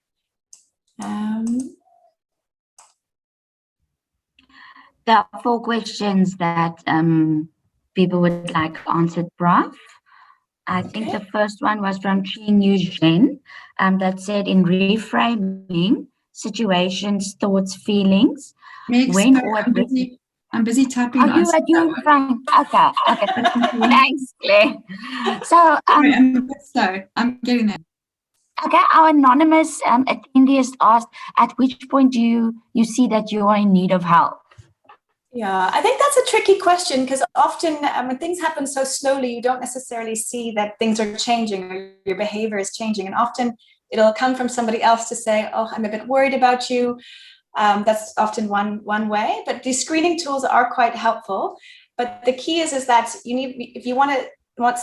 There are 4 questions that people would like answered, Prof. I think the first one was from Chin Yu Jen, that said, in reframing situations, thoughts, feelings, Meg, when sorry, or I'm busy typing. Are you at your front? Okay. Thanks, Claire. So, Sorry, I'm a bit slow. I'm getting there. okay, our anonymous attendee has asked, at which point do you see that you are in need of help? Yeah, I think that's a tricky question, because often when things happen so slowly, you don't necessarily see that things are changing or your behavior is changing. And often it'll come from somebody else to say, oh, I'm a bit worried about you. That's often one way, but these screening tools are quite helpful. But the key is that you need, if you want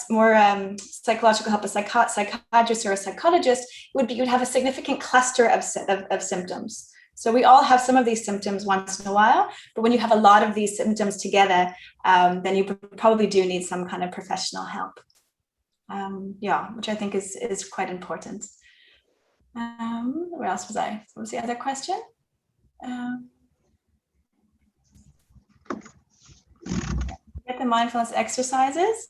more psychological help, a psychiatrist or a psychologist, you'd have a significant cluster of symptoms. So we all have some of these symptoms once in a while, but when you have a lot of these symptoms together, then you probably do need some kind of professional help. Yeah, which I think is quite important. Where else was I? What was the other question? Get the mindfulness exercises.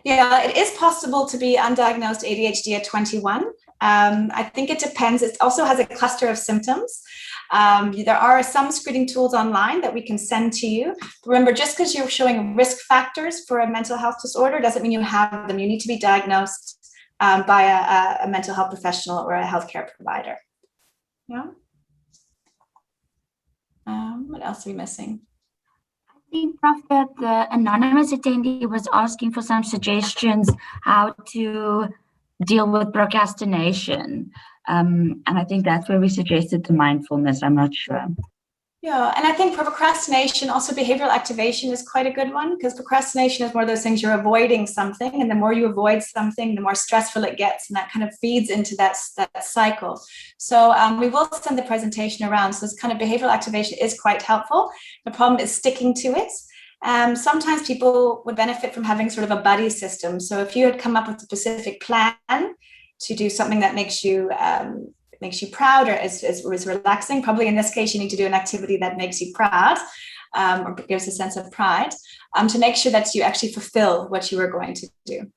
Yeah, it is possible to be undiagnosed ADHD at 21. I think it depends. It also has a cluster of symptoms. There are some screening tools online that we can send to you. Remember, just because you're showing risk factors for a mental health disorder doesn't mean you have them. You need to be diagnosed by a mental health professional or a healthcare provider. Yeah. What else are we missing? I think, Prof, that the anonymous attendee was asking for some suggestions how to deal with procrastination. And I think that's where we suggested the mindfulness. I'm not sure. Yeah, and I think for procrastination, also behavioral activation is quite a good one, because procrastination is one of those things you're avoiding something, and the more you avoid something, the more stressful it gets, and that kind of feeds into that cycle. So we will send the presentation around. So this kind of behavioral activation is quite helpful. The problem is sticking to it. Sometimes people would benefit from having sort of a buddy system. So if you had come up with a specific plan to do something that makes you proud or is relaxing, probably in this case, you need to do an activity that makes you proud or gives a sense of pride to make sure that you actually fulfill what you were going to do.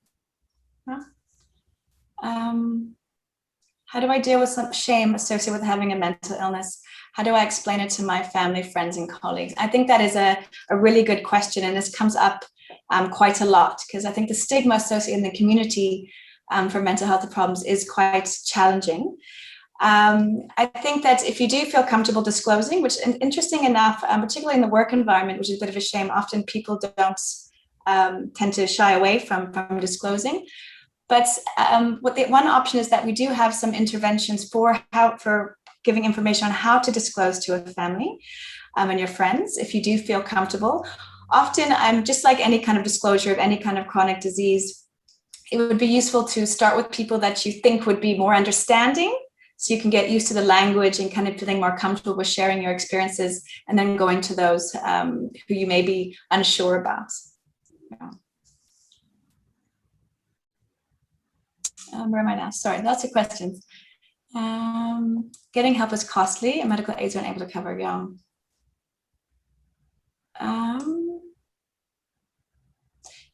How do I deal with some shame associated with having a mental illness? How do I explain it to my family, friends, and colleagues? I think that is a really good question, and this comes up quite a lot, because I think the stigma associated in the community for mental health problems is quite challenging. I think that if you do feel comfortable disclosing, which interesting enough, particularly in the work environment, which is a bit of a shame, often people don't tend to shy away from disclosing. But one option is that we do have some interventions for giving information on how to disclose to a family and your friends, if you do feel comfortable. Often, just like any kind of disclosure of any kind of chronic disease, it would be useful to start with people that you think would be more understanding, so you can get used to the language and kind of feeling more comfortable with sharing your experiences, and then going to those who you may be unsure about. Yeah. Where am I now? Sorry, lots of questions. Getting help is costly, and medical aids are unable to cover. Yeah.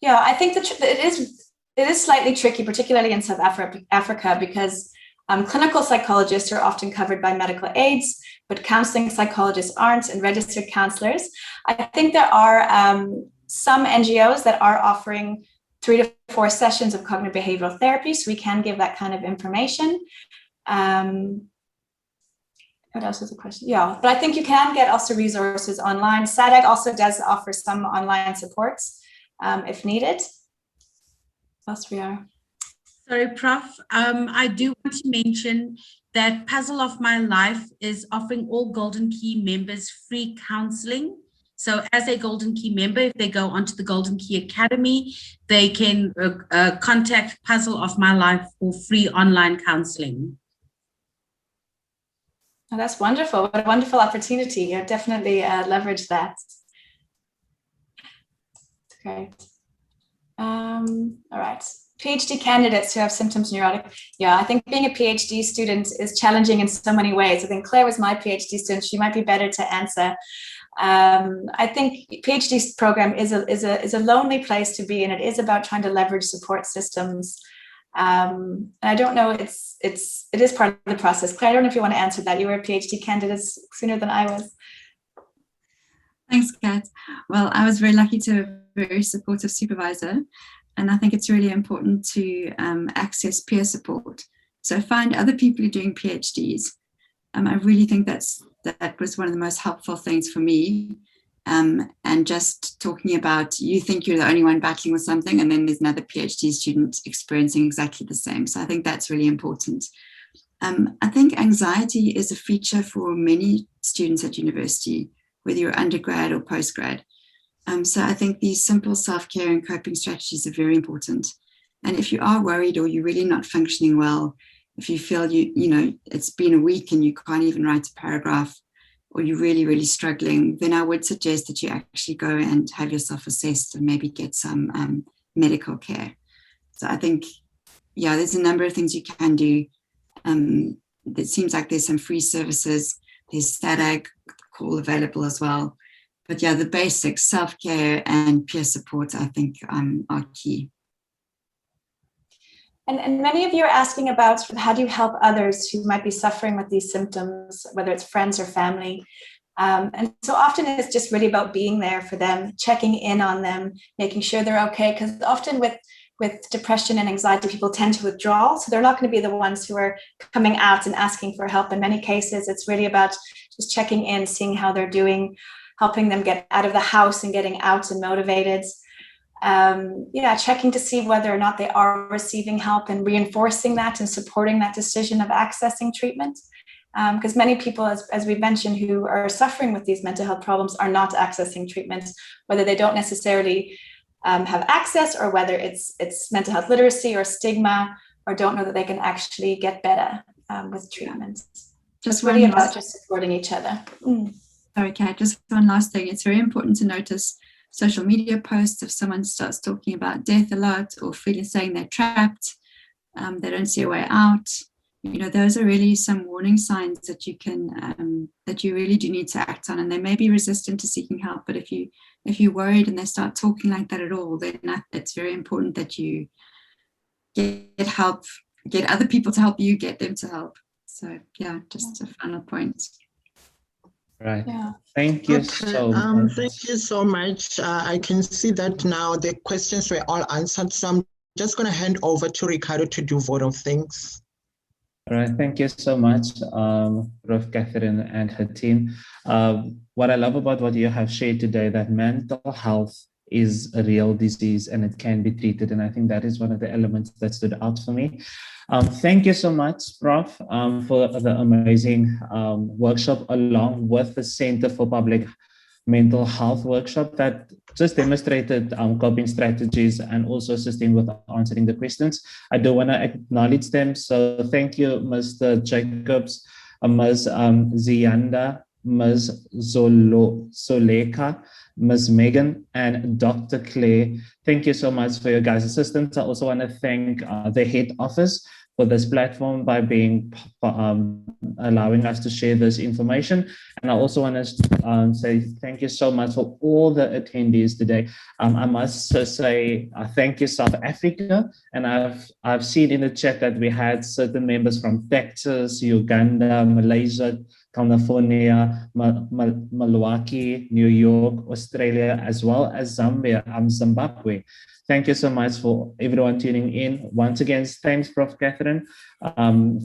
Yeah, I think that it is slightly tricky, particularly in South Africa, because clinical psychologists are often covered by medical aids, but counseling psychologists aren't, and registered counselors. I think there are some NGOs that are offering 3 to 4 sessions of cognitive behavioral therapy, so we can give that kind of information. What else was the question? Yeah, but I think you can get also resources online. SADAG also does offer some online supports if needed. What else we are? Sorry, Prof. I do want to mention that Puzzle of My Life is offering all Golden Key members free counseling. So as a Golden Key member, if they go onto the Golden Key Academy, they can contact Puzzle of My Life for free online counseling. Oh, that's wonderful. What a wonderful opportunity. You definitely leverage that. Great. All right. PhD candidates who have symptoms neurotic. Yeah, I think being a PhD student is challenging in so many ways. I think Claire was my PhD student. She might be better to answer. I think PhD program is a lonely place to be, and it is about trying to leverage support systems. I don't know, it is part of the process. Claire, I don't know if you want to answer that. You were a PhD candidate sooner than I was. Thanks, Kat. Well, I was very lucky to have a very supportive supervisor, and I think it's really important to access peer support. So find other people who are doing PhDs. I really think that was one of the most helpful things for me. And just talking about, you think you're the only one battling with something, and then there's another PhD student experiencing exactly the same. So I think that's really important. I think anxiety is a feature for many students at university, whether you're undergrad or postgrad. So I think these simple self-care and coping strategies are very important. And if you are worried or you're really not functioning well, if you feel you know it's been a week and you can't even write a paragraph, or you're really, really struggling, then I would suggest that you actually go and have yourself assessed and maybe get some medical care. So I think, yeah, there's a number of things you can do. It seems like there's some free services. There's SADAG call available as well. But yeah, the basics, self-care and peer support, I think are key. And many of you are asking about how do you help others who might be suffering with these symptoms, whether it's friends or family. And so often it's just really about being there for them, checking in on them, making sure they're okay. Because often with depression and anxiety, people tend to withdraw. So they're not going to be the ones who are coming out and asking for help. In many cases, it's really about just checking in, seeing how they're doing, helping them get out of the house and getting out and motivated. Checking to see whether or not they are receiving help and reinforcing that and supporting that decision of accessing treatment. Because many people, as we mentioned, who are suffering with these mental health problems are not accessing treatment, whether they don't necessarily have access or whether it's mental health literacy or stigma, or don't know that they can actually get better with treatment. Just really about just supporting each other. Sorry, Kat, just one last thing. It's very important to notice social media posts. If someone starts talking about death a lot or saying they're trapped, they don't see a way out, those are really some warning signs that you can that you really do need to act on. And they may be resistant to seeking help, but if you're worried and they start talking like that at all, then it's very important that you get help, get other people to help you, get them to help. So yeah, just a final point. Right. Yeah. Thank you so much. Thank you so much. I can see that now the questions were all answered. So I'm just going to hand over to Ricardo to do vote of thanks. All right. Thank you so much, Prof. Catherine and her team. What I love about what you have shared today, that mental health is a real disease and it can be treated. And I think that is one of the elements that stood out for me. Thank you so much, Prof, for the amazing workshop, along with the Center for Public Mental Health workshop that just demonstrated coping strategies and also assisting with answering the questions. I do want to acknowledge them. So thank you, Mr. Jacobs, Ms. Zianda, Ms. Soleka, Ms. Megan, and Dr. Claire. Thank you so much for your guys' assistance. I also want to thank the head office for this platform by allowing us to share this information. And I also want to say thank you so much for all the attendees today. I must say thank you, South Africa. And I've seen in the chat that we had certain members from Texas, Uganda, Malaysia, California, Milwaukee, New York, Australia, as well as Zambia, Zimbabwe. Thank you so much for everyone tuning in. Once again, thanks, Prof. Catherine,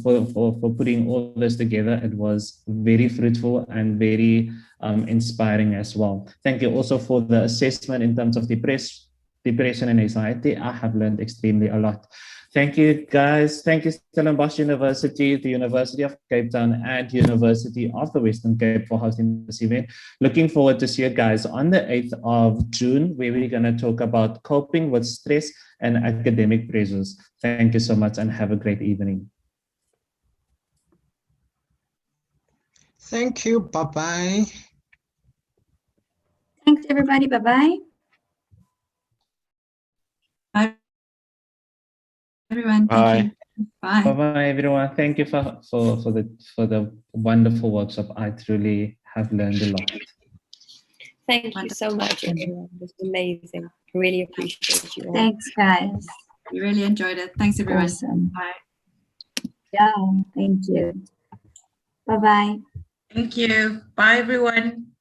for putting all this together. It was very fruitful and very inspiring as well. Thank you also for the assessment in terms of depression and anxiety. I have learned extremely a lot. Thank you, guys. Thank you, Stellenbosch University, the University of Cape Town, and University of the Western Cape for hosting this event. Looking forward to see you guys on the 8th of June, where we're going to talk about coping with stress and academic pressures. Thank you so much and have a great evening. Thank you. Bye-bye. Thanks, everybody. Bye-bye. Bye, everyone. Bye. Thank you. Bye. Bye-bye, everyone. Thank you for the wonderful workshop. I truly have learned a lot. Thank you so much, everyone. It was amazing. Really appreciate you all. Thanks, guys. We really enjoyed it. Thanks, everyone. Awesome. Bye. Yeah, thank you. Bye-bye. Thank you. Bye, everyone.